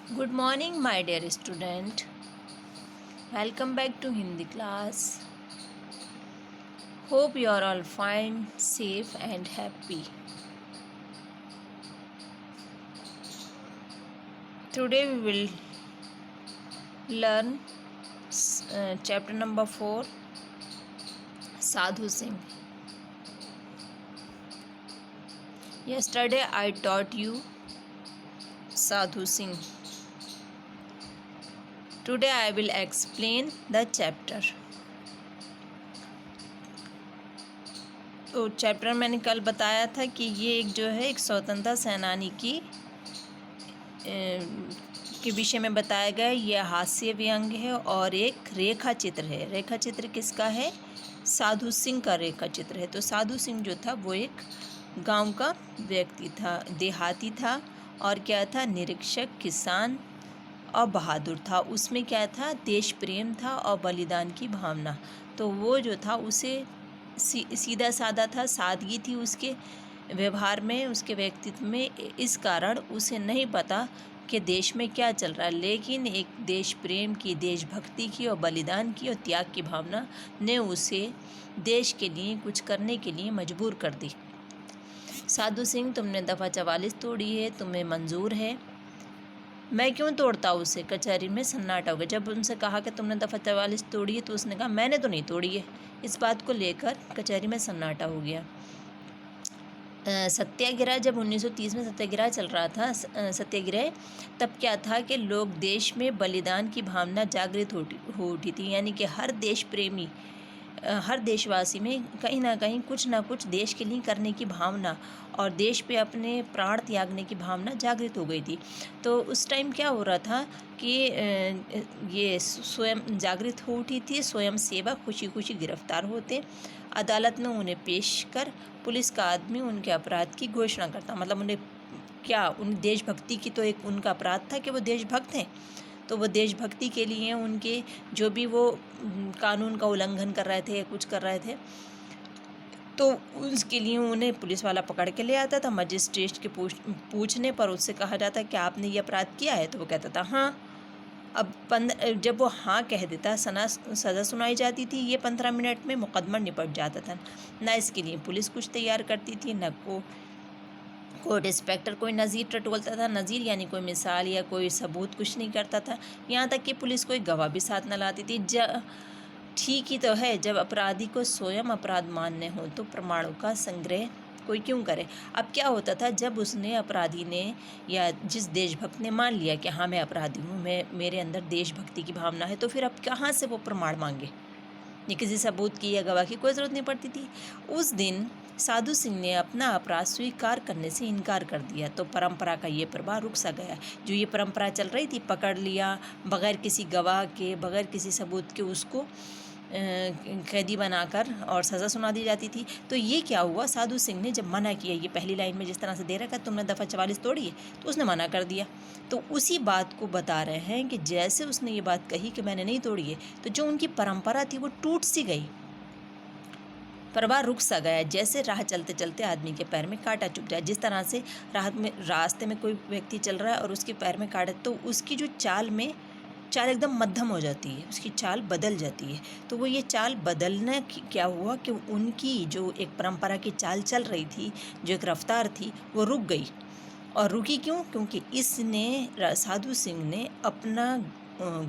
Good morning, my dear student. Welcome back to Hindi class. Hope you are all fine, safe, and happy. Today we will learn chapter number 4, Sadhu Singh. Yesterday I taught you Sadhu Singh. Today I will explain the chapter. तो chapter मैंने कल बताया था कि ये एक जो है एक स्वतंत्रता सेनानी की के विषय में बताया गया। यह हास्य व्यंग है और एक रेखा चित्र है। रेखा चित्र किसका है? साधु सिंह का रेखा चित्र है। तो साधु सिंह जो था वो एक गांव का व्यक्ति था, देहाती था और क्या था, निरीक्षक, किसान और बहादुर था। उसमें क्या था, देश प्रेम था और बलिदान की भावना। तो वो जो था उसे सीधा साधा था, सादगी थी उसके व्यवहार में, उसके व्यक्तित्व में। इस कारण उसे नहीं पता कि देश में क्या चल रहा है, लेकिन एक देश प्रेम की, देशभक्ति की और बलिदान की और त्याग की भावना ने उसे देश के लिए कुछ करने के लिए मजबूर कर दी। साधु सिंह, तुमने दफ़ा 44 तोड़ी है, तुम्हें मंजूर है। मैं क्यों तोड़ता हूँ उसे? कचहरी में सन्नाटा हो गया। जब उनसे कहा कि तुमने दफ़ा 44 तोड़ी है तो उसने कहा मैंने तो नहीं तोड़ी है। इस बात को लेकर कचहरी में सन्नाटा हो गया। सत्याग्रह, जब 1930 में सत्याग्रह चल रहा था, सत्याग्रह, तब क्या था कि लोग देश में बलिदान की भावना जागृत हो उठी थी। यानी कि हर देश प्रेमी, हर देशवासी में कहीं ना कहीं कुछ ना कुछ देश के लिए करने की भावना और देश पे अपने प्राण त्यागने की भावना जागृत हो गई थी। तो उस टाइम क्या हो रहा था कि ये स्वयं जागृत हो उठी थी। स्वयं सेवक खुशी खुशी गिरफ्तार होते, अदालत में उन्हें पेश कर पुलिस का आदमी उनके अपराध की घोषणा करता। मतलब उन्हें क्या, उन देशभक्ति की तो एक उनका अपराध था कि वो देशभक्त हैं, तो वो देशभक्ति के लिए उनके जो भी वो कानून का उल्लंघन कर रहे थे या कुछ कर रहे थे, तो उसके लिए उन्हें पुलिस वाला पकड़ के ले आता था। मजिस्ट्रेट के पूछने पर उससे कहा जाता कि आपने ये अपराध किया है, तो वो कहता था हाँ। अब जब वो हाँ कह देता, सज़ा सुनाई जाती थी। ये 15 मिनट में मुकदमा निपट जाता था। ना इसके लिए पुलिस कुछ तैयार करती थी, न कोर्ट इंस्पेक्टर कोई नज़ीर टटोलता था। नज़ीर यानी कोई मिसाल या कोई सबूत कुछ नहीं करता था। यहाँ तक कि पुलिस कोई गवाह भी साथ न लाती थी। ठीक ही तो है, जब अपराधी को स्वयं अपराध मानने हो तो प्रमाणों का संग्रह कोई क्यों करे। अब क्या होता था, जब उसने, अपराधी ने या जिस देशभक्त ने मान लिया कि हाँ मैं अपराधी हूँ, मेरे अंदर देशभक्ति की भावना है, तो फिर अब कहाँ से वो प्रमाण मांगे? ये किसी सबूत की या गवाह की कोई ज़रूरत नहीं पड़ती थी। उस दिन साधु सिंह ने अपना अपराध स्वीकार करने से इनकार कर दिया, तो परंपरा का ये प्रवाह रुक सा गया। जो ये परंपरा चल रही थी, पकड़ लिया बगैर किसी गवाह के, बगैर किसी सबूत के उसको कैदी बनाकर और सज़ा सुना दी जाती थी। तो ये क्या हुआ, साधु सिंह ने जब मना किया, ये पहली लाइन में जिस तरह से दे रखा है तुमने दफ़ा 44 तोड़ी है, तो उसने मना कर दिया। तो उसी बात को बता रहे हैं कि जैसे उसने ये बात कही कि मैंने नहीं तोड़ी है, तो जो उनकी परंपरा थी वो टूट सी गई, प्रवाह रुक सा गया। जैसे राह चलते चलते आदमी के पैर में कांटा चुभ जाए, जिस तरह से रास्ते में कोई व्यक्ति चल रहा है और उसके पैर में कांटा, तो उसकी जो चाल एकदम मध्यम हो जाती है, उसकी चाल बदल जाती है। तो वो ये चाल बदलना क्या हुआ कि उनकी जो एक परंपरा की चाल चल रही थी, जो एक रफ्तार थी, वो रुक गई। और रुकी क्यों? क्योंकि साधु सिंह ने अपना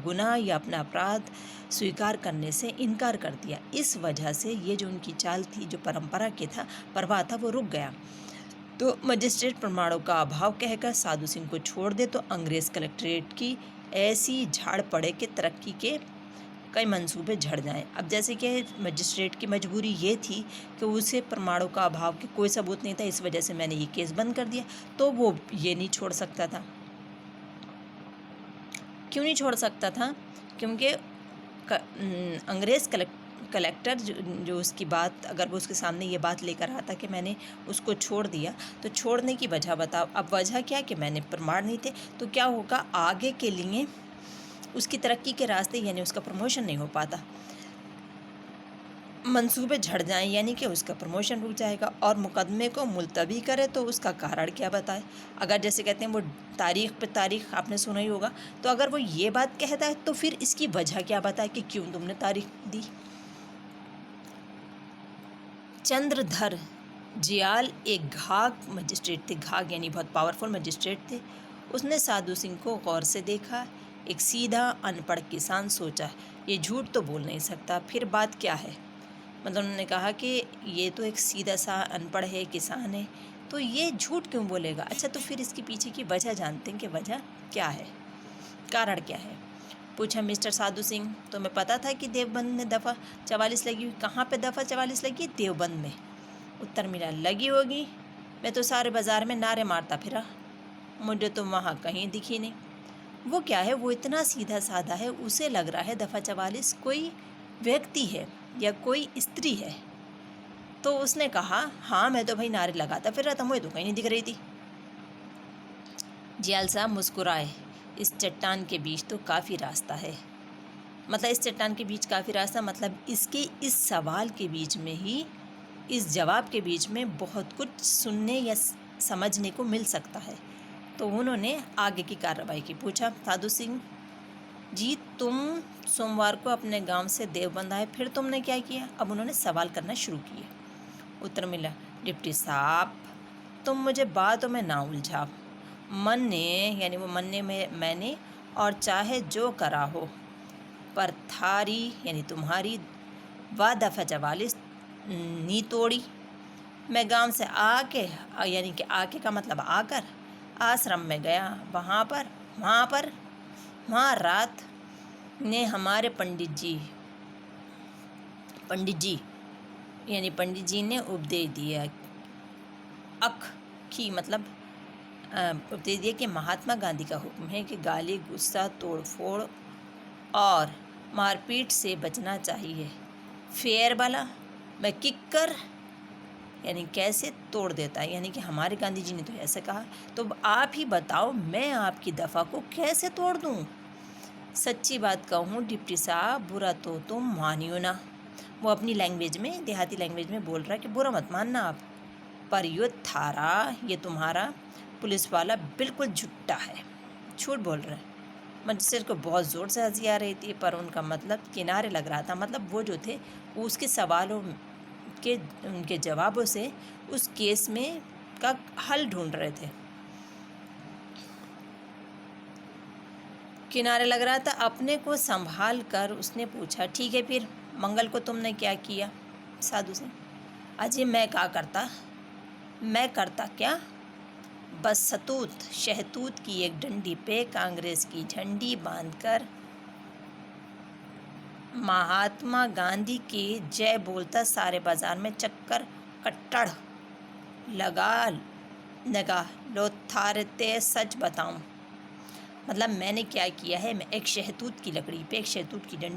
गुनाह या अपना अपराध स्वीकार करने से इनकार कर दिया। इस वजह से ये जो उनकी चाल थी, जो परंपरा के था प्रवाह था, वो रुक गया। तो मजिस्ट्रेट प्रमाणों का अभाव कहकर साधु सिंह को छोड़ दे तो अंग्रेज़ कलेक्ट्रेट की ऐसी झाड़ पड़े कि तरक्की के कई मंसूबे झड़ जाएं। अब जैसे कि मजिस्ट्रेट की मजबूरी ये थी कि उसे प्रमाणों का अभाव के कोई सबूत नहीं था, इस वजह से मैंने ये केस बंद कर दिया। तो वो ये नहीं छोड़ सकता था। क्यों नहीं छोड़ सकता था? क्योंकि अंग्रेज़ कलेक्टर जो उसकी बात, अगर वो उसके सामने ये बात लेकर आता कि मैंने उसको छोड़ दिया, तो छोड़ने की वजह बताओ। अब वजह क्या कि मैंने प्रमाण नहीं थे, तो क्या होगा, आगे के लिए उसकी तरक्की के रास्ते, यानी उसका प्रमोशन नहीं हो पाता। मंसूबे झड़ जाएं यानी कि उसका प्रमोशन रुक जाएगा, और मुकदमे को मुलतवी करे तो उसका कारण क्या बताए। अगर जैसे कहते हैं वो तारीख पे तारीख आपने सुना ही होगा, तो अगर वो ये बात कहता है तो फिर इसकी वजह क्या बताए कि क्यों तुमने तारीख दी। चंद्रधर जियाल एक घाघ मजिस्ट्रेट थे। घाघ यानी बहुत पावरफुल मजिस्ट्रेट थे। उसने साधु सिंह को गौर से देखा। एक सीधा अनपढ़ किसान सोचा, ये झूठ तो बोल नहीं सकता, फिर बात क्या है। मतलब उन्होंने कहा कि ये तो एक सीधा सा अनपढ़ है, किसान है, तो ये झूठ क्यों बोलेगा। अच्छा, तो फिर इसके पीछे की वजह जानते हैं कि वजह क्या है, कारण क्या है। पूछा, मिस्टर साधु सिंह, तुम्हें पता था कि देवबंद में दफ़ा 44 लगी हुई। कहाँ पे दफ़ा 44 लगी? देवबंद में। उत्तर मिला, लगी होगी, मैं तो सारे बाज़ार में नारे मारता फिरा, मुझे तो वहाँ कहीं दिखी नहीं। वो क्या है, वो इतना सीधा साधा है, उसे लग रहा है दफ़ा 44 कोई व्यक्ति है या कोई स्त्री है। तो उसने कहा, हाँ मैं तो भाई नारे लगाता फिर रहा था, मुझे तो कहीं नहीं दिख रही थी। जियाल साहब मुस्कुराए। इस चट्टान के बीच तो काफ़ी रास्ता है। मतलब इस चट्टान के बीच काफ़ी रास्ता, मतलब इसके इस सवाल के बीच में ही, इस जवाब के बीच में बहुत कुछ सुनने या समझने को मिल सकता है। तो उन्होंने आगे की कार्रवाई की। पूछा, साधु सिंह जी, तुम सोमवार को अपने गांव से देवबंद आए, फिर तुमने क्या किया। अब उन्होंने सवाल करना शुरू किए। उत्तर मिला, डिप्टी साहब तुम मुझे बातों में ना उलझाओ। मन ने यानी वो मनने में मैंने और चाहे जो करा हो, पर थारी यानी तुम्हारी व दफ़ा 44 नी तोड़ी। मैं गांव से आके यानी कि आके का मतलब आकर आश्रम में गया। वहाँ रात ने हमारे पंडित जी यानी पंडित जी ने उपदेश दिया। मतलब उपदेश दिया कि महात्मा गांधी का हुक्म है कि गाली गुस्सा तोड़फोड़ और मारपीट से बचना चाहिए। फेयर वाला मैं किक्कर यानी कैसे तोड़ देता है, यानी कि हमारे गांधी जी ने तो ऐसे कहा, तो आप ही बताओ मैं आपकी दफ़ा को कैसे तोड़ दूं। सच्ची बात कहूँ डिप्टी साहब, बुरा तो तुम मानियो ना। वो अपनी लैंग्वेज में, देहाती लैंग्वेज में बोल रहा है कि बुरा मत मानना आप, पर ये तुम्हारा पुलिस वाला बिल्कुल झूठा है, झूठ बोल रहा है। मजिस्ट्रेट को बहुत ज़ोर से हंसी आ रही थी, पर उनका मतलब किनारे लग रहा था। मतलब वो जो थे वो उसके सवालों के उनके जवाबों से उस केस में का हल ढूंढ रहे थे। किनारे लग रहा था। अपने को संभाल कर उसने पूछा, ठीक है फिर मंगल को तुमने क्या किया। साधु सिंह, अजय मैं करता क्या, बस शहतूत की एक डंडी पे कांग्रेस की झंडी बांधकर महात्मा गांधी की जय बोलता सारे बाजार में चक्कर कट्टड़ लगा लो थारते। सच बताऊं, मतलब मैंने क्या किया है, मैं एक शहतूत की लकड़ी पे एक शहतूत की डंडी